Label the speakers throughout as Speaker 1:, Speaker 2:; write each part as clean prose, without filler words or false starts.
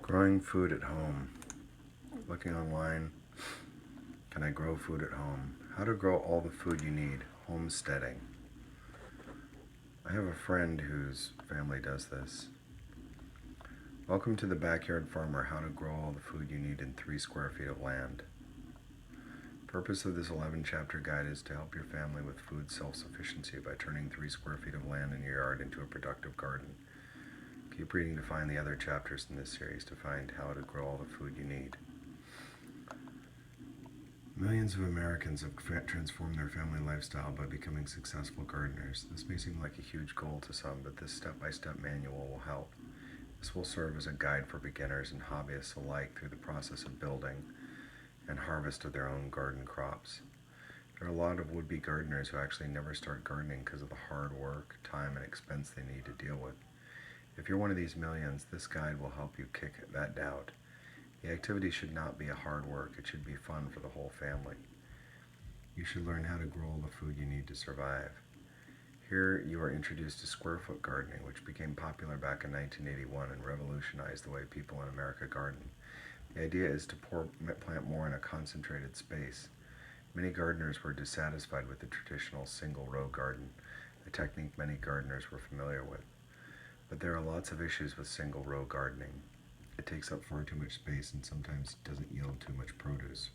Speaker 1: Growing food at home. Looking online. Can I grow food at home? How to grow all the food you need. Homesteading. I have a friend whose family does this. Welcome to the Backyard Farmer, how to grow all the food you need in 3 square feet of land. Purpose of this 11-chapter guide is to help your family with food self-sufficiency by turning 3 square feet of land in your yard into a productive garden. Keep reading to find the other chapters in this series to find how to grow all the food you need. Millions of Americans have transformed their family lifestyle by becoming successful gardeners. This may seem like a huge goal to some, but this step-by-step manual will help. This will serve as a guide for beginners and hobbyists alike through the process of building and harvest of their own garden crops. There are a lot of would-be gardeners who actually never start gardening because of the hard work, time, and expense they need to deal with. If you're one of these millions, this guide will help you kick that doubt. The activity should not be a hard work, it should be fun for the whole family. You should learn how to grow all the food you need to survive. Here you are introduced to square foot gardening, which became popular back in 1981 and revolutionized the way people in America garden. The idea is to plant more in a concentrated space. Many gardeners were dissatisfied with the traditional single-row garden, a technique many gardeners were familiar with. But there are lots of issues with single-row gardening. It takes up far too much space and sometimes doesn't yield too much produce.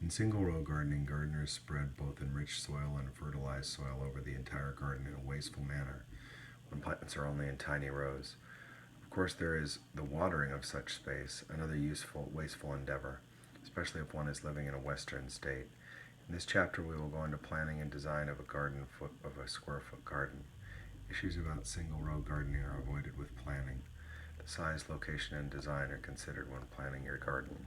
Speaker 1: In single-row gardening, gardeners spread both enriched soil and fertilized soil over the entire garden in a wasteful manner when plants are only in tiny rows. Of course, there is the watering of such space, another wasteful endeavor, especially if one is living in a western state. In this chapter, we will go into planning and design of a square foot garden. Issues about single-row gardening are avoided with planning. The size, location, and design are considered when planning your garden.